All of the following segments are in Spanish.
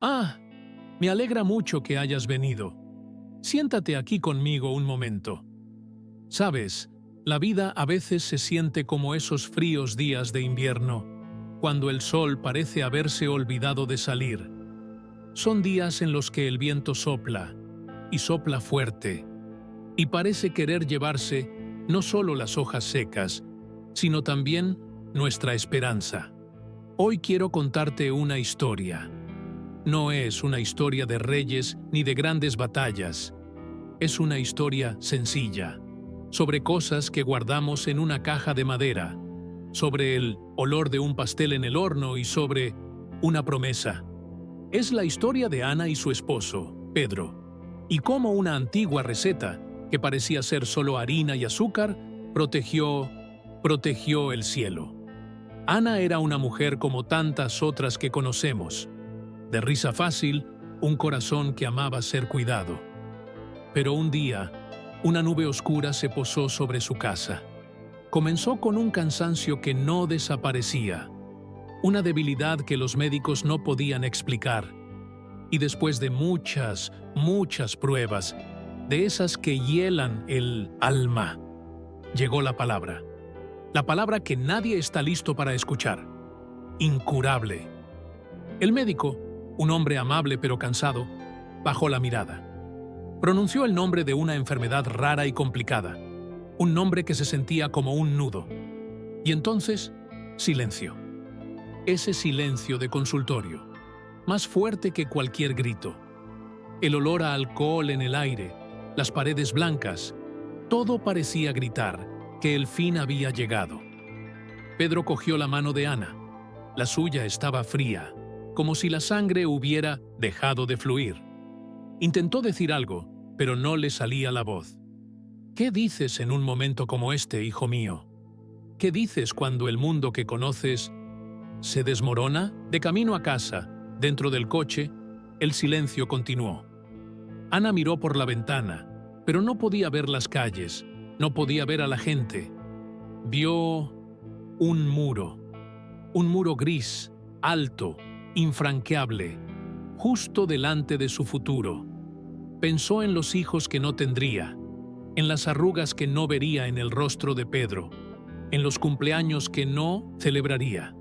Ah, me alegra mucho que hayas venido. Siéntate aquí conmigo un momento. Sabes, la vida a veces se siente como esos fríos días de invierno, cuando el sol parece haberse olvidado de salir. Son días en los que el viento sopla, y sopla fuerte, y parece querer llevarse no solo las hojas secas, sino también nuestra esperanza. Hoy quiero contarte una historia. No es una historia de reyes ni de grandes batallas. Es una historia sencilla, sobre cosas que guardamos en una caja de madera, sobre el olor de un pastel en el horno y sobre una promesa. Es la historia de Ana y su esposo, Pedro, y cómo una antigua receta, que parecía ser solo harina y azúcar, protegió el cielo. Ana era una mujer como tantas otras que conocemos, de risa fácil, un corazón que amaba ser cuidado. Pero un día, una nube oscura se posó sobre su casa. Comenzó con un cansancio que no desaparecía, una debilidad que los médicos no podían explicar. Y después de muchas pruebas, de esas que hielan el alma, llegó la palabra que nadie está listo para escuchar: incurable. El médico, un hombre amable pero cansado, bajó la mirada. Pronunció el nombre de una enfermedad rara y complicada, un nombre que se sentía como un nudo. Y entonces, silencio. Ese silencio de consultorio, más fuerte que cualquier grito. El olor a alcohol en el aire, las paredes blancas, todo parecía gritar que el fin había llegado. Pedro cogió la mano de Ana. La suya estaba fría, como si la sangre hubiera dejado de fluir. Intentó decir algo, pero no le salía la voz. ¿Qué dices en un momento como este, hijo mío? ¿Qué dices cuando el mundo que conoces se desmorona? De camino a casa, dentro del coche, el silencio continuó. Ana miró por la ventana, pero no podía ver las calles, no podía ver a la gente. Vio un muro gris, alto, infranqueable, justo delante de su futuro. Pensó en los hijos que no tendría, en las arrugas que no vería en el rostro de Pedro, en los cumpleaños que no celebraría.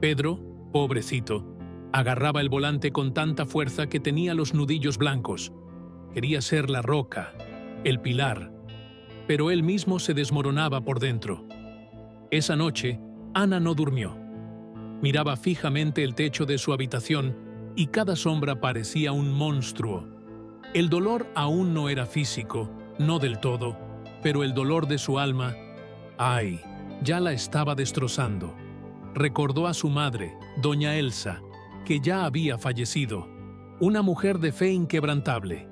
Pedro, pobrecito, agarraba el volante con tanta fuerza que tenía los nudillos blancos. Quería ser la roca, el pilar, pero él mismo se desmoronaba por dentro. Esa noche, Ana no durmió. Miraba fijamente el techo de su habitación y cada sombra parecía un monstruo. El dolor aún no era físico, no del todo, pero el dolor de su alma, ¡ay!, ya la estaba destrozando. Recordó a su madre, doña Elsa, que ya había fallecido, una mujer de fe inquebrantable.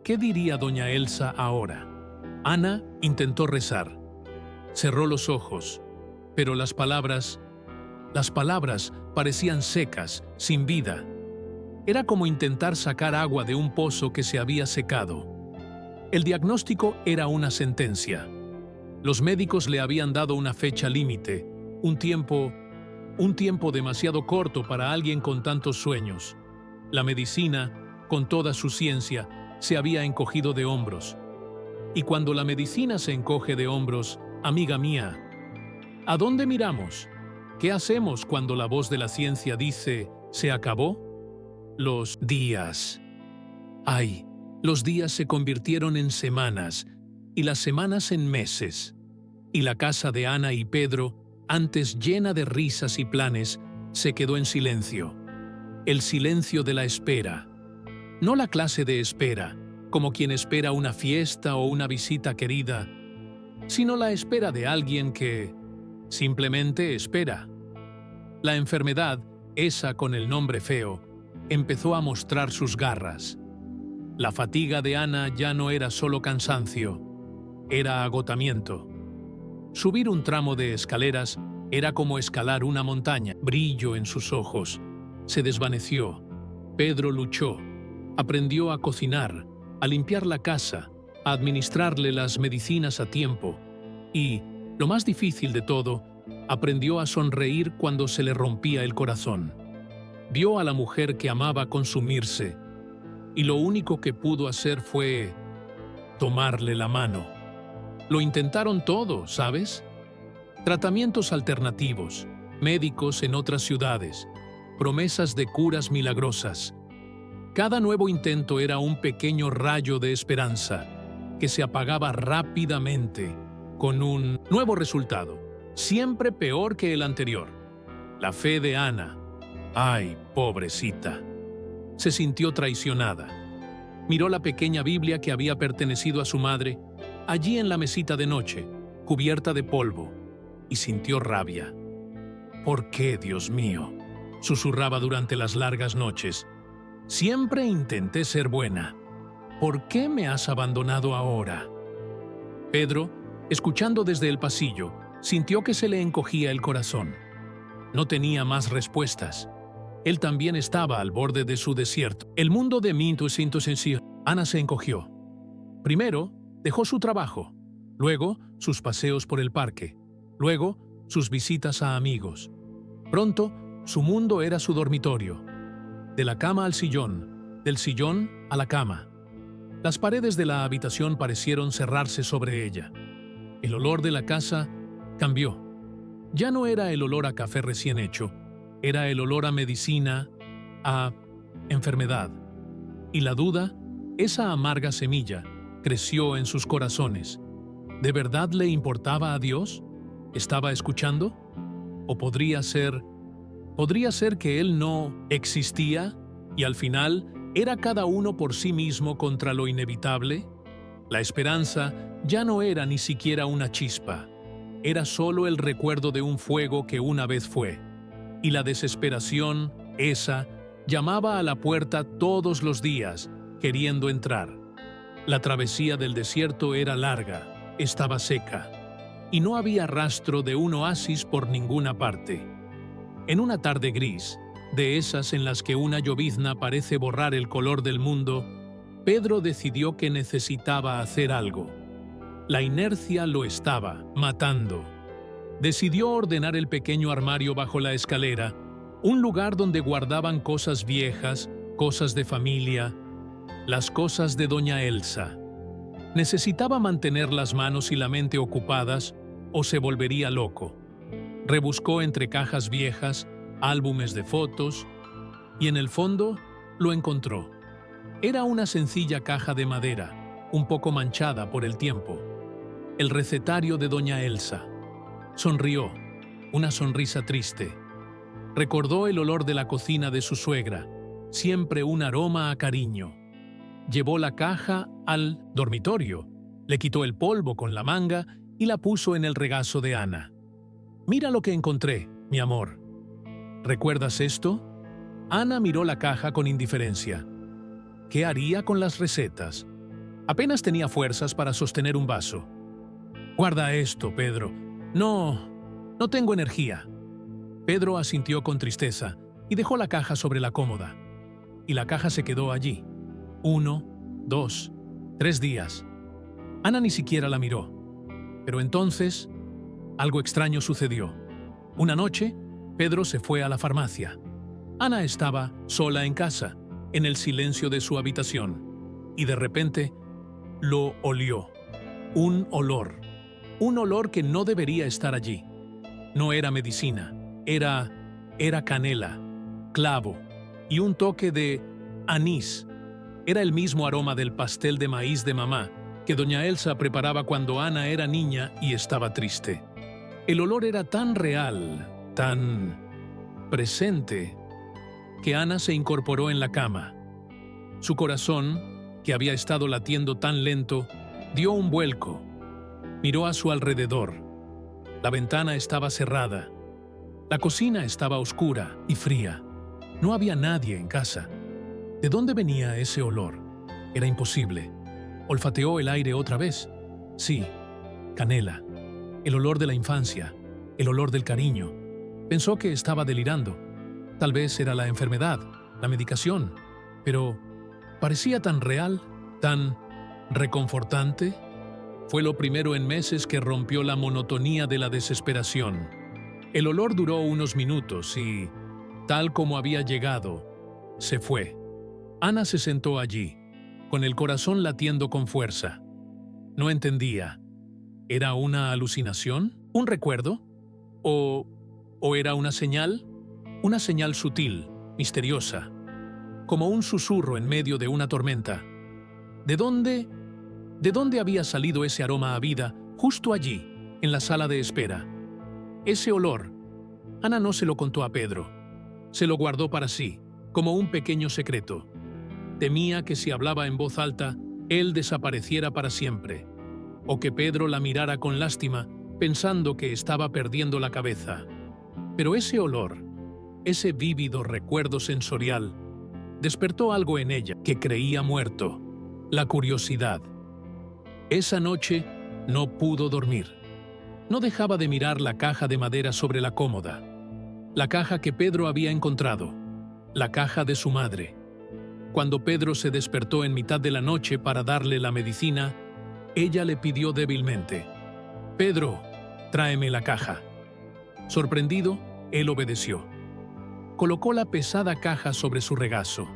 ¿Qué diría doña Elsa ahora? Ana intentó rezar. Cerró los ojos, pero las palabras parecían secas, sin vida. Era como intentar sacar agua de un pozo que se había secado. El diagnóstico era una sentencia. Los médicos le habían dado una fecha límite, un tiempo demasiado corto para alguien con tantos sueños. La medicina, con toda su ciencia, se había encogido de hombros. Y cuando la medicina se encoge de hombros, amiga mía, ¿a dónde miramos? ¿Qué hacemos cuando la voz de la ciencia dice «se acabó»? Los días. ¡Ay! Los días se convirtieron en semanas, y las semanas en meses. Y la casa de Ana y Pedro, antes llena de risas y planes, se quedó en silencio. El silencio de la espera. No la clase de espera, como quien espera una fiesta o una visita querida, sino la espera de alguien que simplemente espera. La enfermedad, esa con el nombre feo, empezó a mostrar sus garras. La fatiga de Ana ya no era solo cansancio, era agotamiento. Subir un tramo de escaleras era como escalar una montaña. Brillo en sus ojos. Se desvaneció. Pedro luchó. Aprendió a cocinar, a limpiar la casa, a administrarle las medicinas a tiempo. Y, lo más difícil de todo, aprendió a sonreír cuando se le rompía el corazón. Vio a la mujer que amaba consumirse, y lo único que pudo hacer fue tomarle la mano. Lo intentaron todo, ¿sabes? Tratamientos alternativos, médicos en otras ciudades, promesas de curas milagrosas. Cada nuevo intento era un pequeño rayo de esperanza que se apagaba rápidamente con un nuevo resultado, siempre peor que el anterior. La fe de Ana. ¡Ay, pobrecita! Se sintió traicionada. Miró la pequeña Biblia que había pertenecido a su madre, allí en la mesita de noche, cubierta de polvo, y sintió rabia. ¿Por qué, Dios mío?, susurraba durante las largas noches. Siempre intenté ser buena. ¿Por qué me has abandonado ahora? Pedro, escuchando desde el pasillo, sintió que se le encogía el corazón. No tenía más respuestas. Él también estaba al borde de su desierto. El mundo de Minto siento sencillo. Ana se encogió. Primero, dejó su trabajo. Luego, sus paseos por el parque. Luego, sus visitas a amigos. Pronto, su mundo era su dormitorio. De la cama al sillón, del sillón a la cama. Las paredes de la habitación parecieron cerrarse sobre ella. El olor de la casa cambió. Ya no era el olor a café recién hecho, era el olor a medicina, a enfermedad. Y la duda, esa amarga semilla, creció en sus corazones. ¿De verdad le importaba a Dios? ¿Estaba escuchando? ¿O podría ser que Él no existía y al final era cada uno por sí mismo contra lo inevitable? La esperanza ya no era ni siquiera una chispa. Era solo el recuerdo de un fuego que una vez fue. Y la desesperación, esa, llamaba a la puerta todos los días, queriendo entrar. La travesía del desierto era larga, estaba seca, y no había rastro de un oasis por ninguna parte. En una tarde gris, de esas en las que una llovizna parece borrar el color del mundo, Pedro decidió que necesitaba hacer algo. La inercia lo estaba matando. Decidió ordenar el pequeño armario bajo la escalera, un lugar donde guardaban cosas viejas, cosas de familia, las cosas de doña Elsa. Necesitaba mantener las manos y la mente ocupadas o se volvería loco. Rebuscó entre cajas viejas, álbumes de fotos, y en el fondo lo encontró. Era una sencilla caja de madera, un poco manchada por el tiempo. El recetario de doña Elsa. Sonrió, una sonrisa triste. Recordó el olor de la cocina de su suegra, siempre un aroma a cariño. Llevó la caja al dormitorio, le quitó el polvo con la manga y la puso en el regazo de Ana. «Mira lo que encontré, mi amor. ¿Recuerdas esto?» Ana miró la caja con indiferencia. ¿Qué haría con las recetas? Apenas tenía fuerzas para sostener un vaso. «Guarda esto, Pedro. No tengo energía». Pedro asintió con tristeza y dejó la caja sobre la cómoda. Y la caja se quedó allí. 1, 2, 3 días. Ana ni siquiera la miró. Pero entonces, algo extraño sucedió. Una noche, Pedro se fue a la farmacia. Ana estaba sola en casa, en el silencio de su habitación. Y de repente, lo olió. Un olor que no debería estar allí. No era medicina, era canela, clavo y un toque de anís. Era el mismo aroma del pastel de maíz de mamá que doña Elsa preparaba cuando Ana era niña y estaba triste. El olor era tan real, tan presente, que Ana se incorporó en la cama. Su corazón, que había estado latiendo tan lento, dio un vuelco. Miró a su alrededor. La ventana estaba cerrada. La cocina estaba oscura y fría. No había nadie en casa. ¿De dónde venía ese olor? Era imposible. Olfateó el aire otra vez. Sí, canela. El olor de la infancia. El olor del cariño. Pensó que estaba delirando. Tal vez era la enfermedad, la medicación. Pero parecía tan real, tan reconfortante. Fue lo primero en meses que rompió la monotonía de la desesperación. El olor duró unos minutos y tal como había llegado, se fue. Ana se sentó allí, con el corazón latiendo con fuerza. No entendía. ¿Era una alucinación? ¿Un recuerdo? ¿O era una señal? Una señal sutil, misteriosa, como un susurro en medio de una tormenta. ¿De dónde había salido ese aroma a vida justo allí, en la sala de espera? Ese olor. Ana no se lo contó a Pedro. Se lo guardó para sí, como un pequeño secreto. Temía que si hablaba en voz alta, él desapareciera para siempre, o que Pedro la mirara con lástima, pensando que estaba perdiendo la cabeza. Pero ese olor, ese vívido recuerdo sensorial, despertó algo en ella que creía muerto: la curiosidad. Esa noche no pudo dormir. No dejaba de mirar la caja de madera sobre la cómoda, la caja que Pedro había encontrado, la caja de su madre. Cuando Pedro se despertó en mitad de la noche para darle la medicina, ella le pidió débilmente: «Pedro, tráeme la caja». Sorprendido, él obedeció. Colocó la pesada caja sobre su regazo.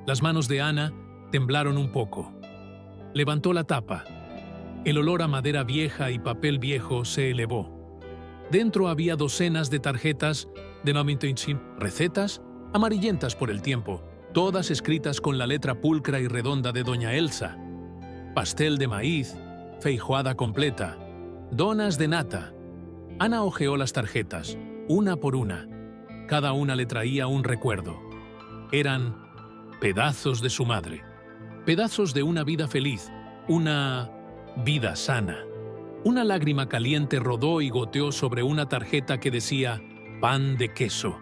Las manos de Ana temblaron un poco. Levantó la tapa. El olor a madera vieja y papel viejo se elevó. Dentro había docenas de tarjetas denominadas recetas, amarillentas por el tiempo, todas escritas con la letra pulcra y redonda de Doña Elsa. Pastel de maíz, feijoada completa, donas de nata. Ana hojeó las tarjetas, una por una. Cada una le traía un recuerdo. Eran pedazos de su madre, pedazos de una vida feliz, una vida sana. Una lágrima caliente rodó y goteó sobre una tarjeta que decía «pan de queso».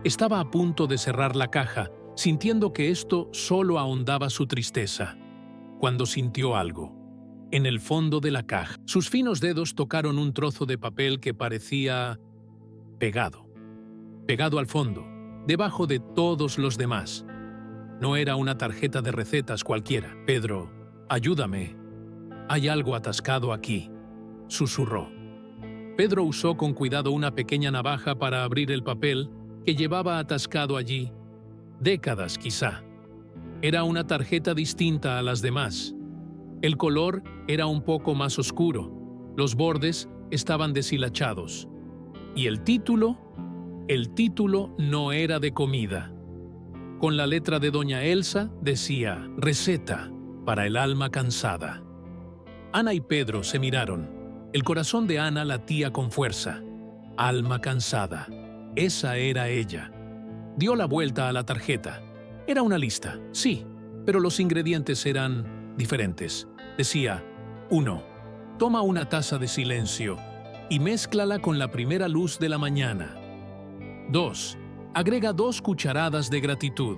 Estaba a punto de cerrar la caja, sintiendo que esto solo ahondaba su tristeza, cuando sintió algo. En el fondo de la caja, sus finos dedos tocaron un trozo de papel que parecía pegado al fondo, debajo de todos los demás. No era una tarjeta de recetas cualquiera. «Pedro, ayúdame. Hay algo atascado aquí», susurró. Pedro usó con cuidado una pequeña navaja para abrir el papel que llevaba atascado allí. Décadas, quizá. Era una tarjeta distinta a las demás. El color era un poco más oscuro. Los bordes estaban deshilachados. Y el título no era de comida. Con la letra de Doña Elsa decía «Receta para el alma cansada». Ana y Pedro se miraron. El corazón de Ana latía con fuerza. Alma cansada. Esa era ella. Dio la vuelta a la tarjeta. Era una lista, sí, pero los ingredientes eran diferentes. Decía: 1. Toma una taza de silencio y mézclala con la primera luz de la mañana. 2. Agrega 2 cucharadas de gratitud,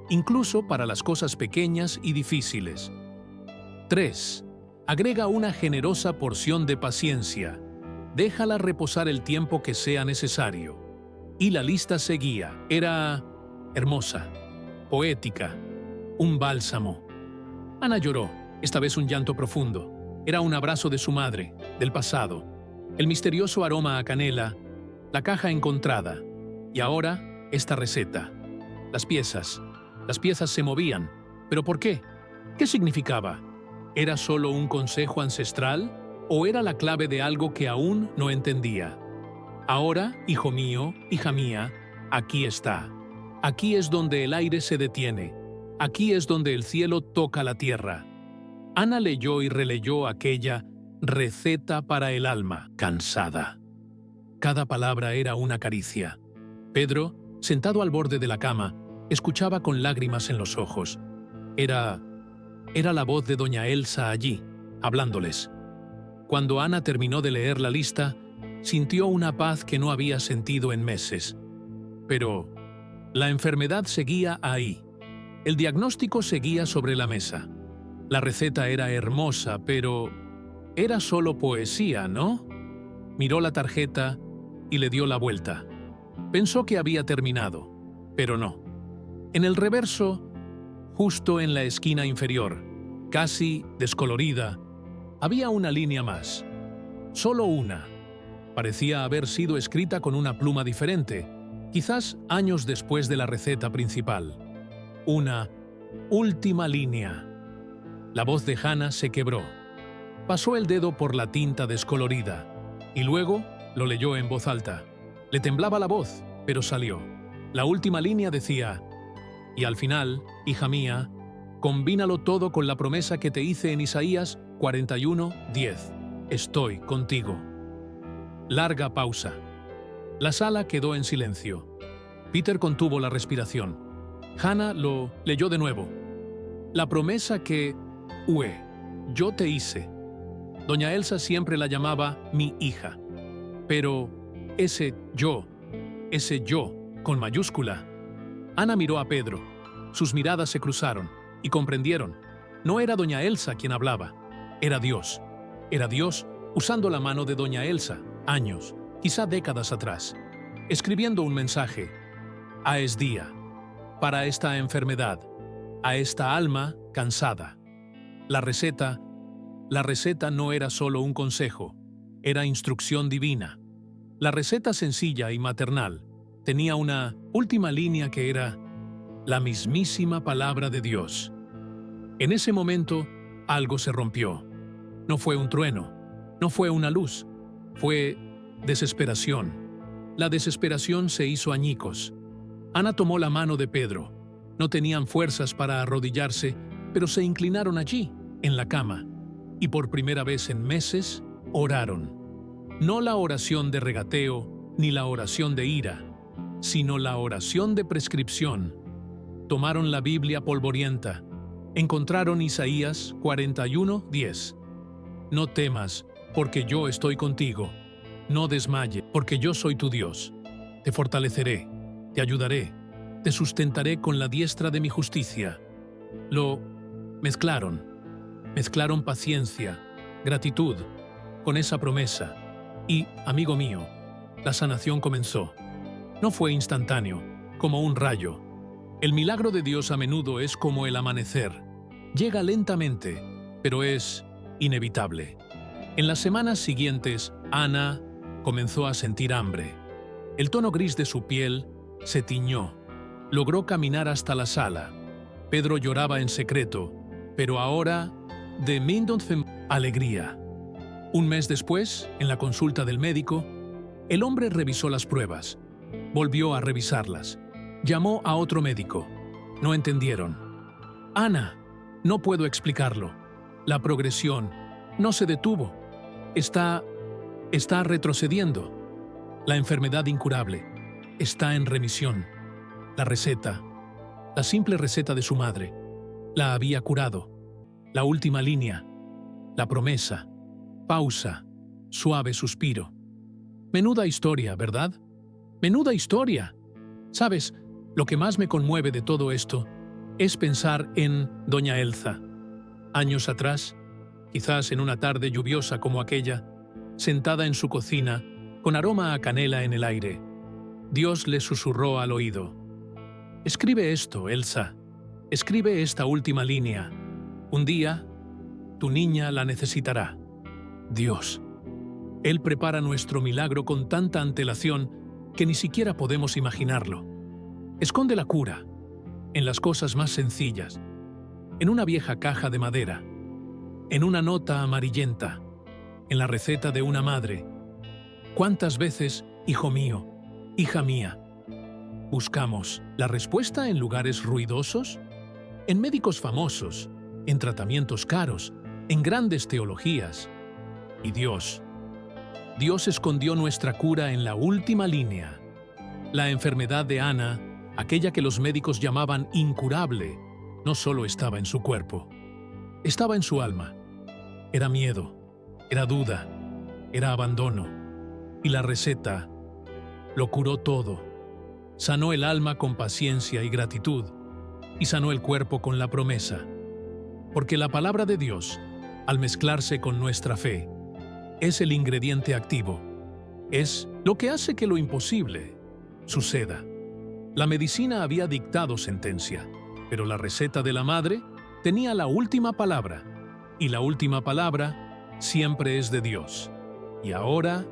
incluso para las cosas pequeñas y difíciles. 3. Agrega una generosa porción de paciencia. Déjala reposar el tiempo que sea necesario. Y la lista seguía. Era hermosa, poética, un bálsamo. Ana lloró, esta vez un llanto profundo. Era un abrazo de su madre, del pasado, el misterioso aroma a canela, la caja encontrada. Y ahora, esta receta. Las piezas se movían. ¿Pero por qué? ¿Qué significaba? ¿Era solo un consejo ancestral o era la clave de algo que aún no entendía? Ahora, hijo mío, hija mía, aquí está. Aquí es donde el aire se detiene. Aquí es donde el cielo toca la tierra. Ana leyó y releyó aquella receta para el alma cansada. Cada palabra era una caricia. Pedro, sentado al borde de la cama, escuchaba con lágrimas en los ojos. Era la voz de Doña Elsa allí, hablándoles. Cuando Ana terminó de leer la lista, sintió una paz que no había sentido en meses. Pero la enfermedad seguía ahí. El diagnóstico seguía sobre la mesa. La receta era hermosa, pero era solo poesía, ¿no? Miró la tarjeta y le dio la vuelta. Pensó que había terminado, pero no. En el reverso, justo en la esquina inferior, casi descolorida, había una línea más. Solo una. Parecía haber sido escrita con una pluma diferente, Quizás años después de la receta principal. Una última línea. La voz de Hannah se quebró. Pasó el dedo por la tinta descolorida y luego lo leyó en voz alta. Le temblaba la voz, pero salió. La última línea decía: y al final, hija mía, combínalo todo con la promesa que te hice en Isaías 41:10. Estoy contigo. Larga pausa. La sala quedó en silencio. Peter contuvo la respiración. Hannah lo leyó de nuevo. La promesa que, yo te hice. Doña Elsa siempre la llamaba mi hija. Pero ese yo con mayúscula. Ana miró a Pedro. Sus miradas se cruzaron y comprendieron. No era doña Elsa quien hablaba. Era Dios. Era Dios usando la mano de doña Elsa, años, quizá décadas atrás, escribiendo un mensaje. Es día. Para esta enfermedad. A esta alma cansada. La receta no era solo un consejo, era instrucción divina. La receta sencilla y maternal tenía una última línea que era la mismísima palabra de Dios. En ese momento, algo se rompió. No fue un trueno, no fue una luz, fue desesperación. La desesperación se hizo añicos. Ana tomó la mano de Pedro. No tenían fuerzas para arrodillarse, pero se inclinaron allí, en la cama, y por primera vez en meses, oraron. No la oración de regateo, ni la oración de ira, sino la oración de prescripción. Tomaron la Biblia polvorienta, encontraron Isaías 41:10. No temas, porque yo estoy contigo. No desmaye, porque yo soy tu Dios. Te fortaleceré, te ayudaré, te sustentaré con la diestra de mi justicia. Lo mezclaron paciencia, gratitud, con esa promesa. Y, amigo mío, la sanación comenzó. No fue instantáneo, como un rayo. El milagro de Dios a menudo es como el amanecer. Llega lentamente, pero es inevitable. En las semanas siguientes, Ana comenzó a sentir hambre. El tono gris de su piel se tiñó. Logró caminar hasta la sala. Pedro lloraba en secreto, pero ahora, de alegría. Un mes después, en la consulta del médico, el hombre revisó las pruebas. Volvió a revisarlas. Llamó a otro médico. No entendieron. Ana, no puedo explicarlo. La progresión no se detuvo. Está retrocediendo. La enfermedad incurable está en remisión. La receta, la simple receta de su madre, la había curado. La última línea, la promesa, pausa, suave suspiro. Menuda historia, ¿verdad? Menuda historia. ¿Sabes? Lo que más me conmueve de todo esto es pensar en doña Elsa. Años atrás, quizás en una tarde lluviosa como aquella, sentada en su cocina, con aroma a canela en el aire, Dios le susurró al oído: escribe esto, Elsa. Escribe esta última línea. Un día, tu niña la necesitará. Dios. Él prepara nuestro milagro con tanta antelación que ni siquiera podemos imaginarlo. Esconde la cura en las cosas más sencillas, en una vieja caja de madera, en una nota amarillenta, en la receta de una madre. ¿Cuántas veces, hijo mío, hija mía, buscamos la respuesta en lugares ruidosos, en médicos famosos, en tratamientos caros, en grandes teologías? Y Dios escondió nuestra cura en la última línea. La enfermedad de Ana, aquella que los médicos llamaban incurable, no solo estaba en su cuerpo, estaba en su alma. Era miedo, era duda, era abandono. Y la receta lo curó todo. Sanó el alma con paciencia y gratitud, y sanó el cuerpo con la promesa. Porque la palabra de Dios, al mezclarse con nuestra fe, es el ingrediente activo. Es lo que hace que lo imposible suceda. La medicina había dictado sentencia, pero la receta de la madre tenía la última palabra, y la última palabra siempre es de Dios. Y ahora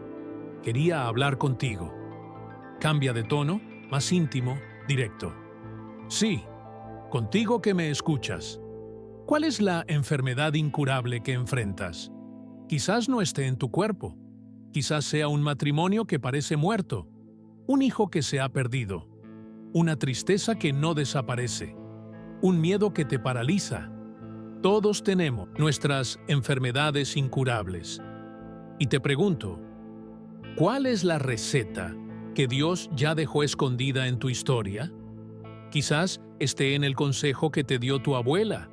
quería hablar contigo. Cambia de tono, más íntimo, directo. Sí, contigo que me escuchas. ¿Cuál es la enfermedad incurable que enfrentas? Quizás no esté en tu cuerpo. Quizás sea un matrimonio que parece muerto, un hijo que se ha perdido, una tristeza que no desaparece, un miedo que te paraliza. Todos tenemos nuestras enfermedades incurables. Y te pregunto, ¿cuál es la receta que Dios ya dejó escondida en tu historia? Quizás esté en el consejo que te dio tu abuela,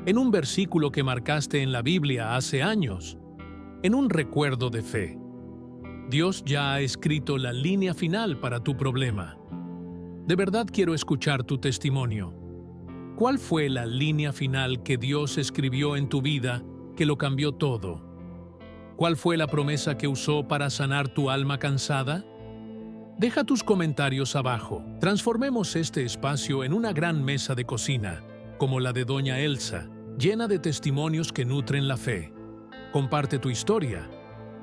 en un versículo que marcaste en la Biblia hace años, en un recuerdo de fe. Dios ya ha escrito la línea final para tu problema. De verdad quiero escuchar tu testimonio. ¿Cuál fue la línea final que Dios escribió en tu vida que lo cambió todo? ¿Cuál fue la promesa que usó para sanar tu alma cansada? Deja tus comentarios abajo. Transformemos este espacio en una gran mesa de cocina, como la de Doña Elsa, llena de testimonios que nutren la fe. Comparte tu historia.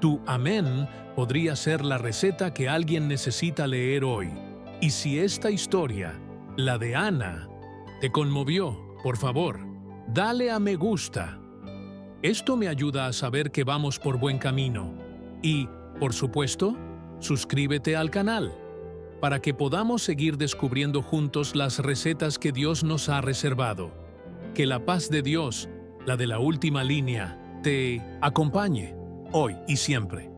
Tu amén podría ser la receta que alguien necesita leer hoy. Y si esta historia, la de Ana, te conmovió, por favor, dale a me gusta. Esto me ayuda a saber que vamos por buen camino. Y, por supuesto, suscríbete al canal, para que podamos seguir descubriendo juntos las recetas que Dios nos ha reservado. Que la paz de Dios, la de la última línea, te acompañe, hoy y siempre.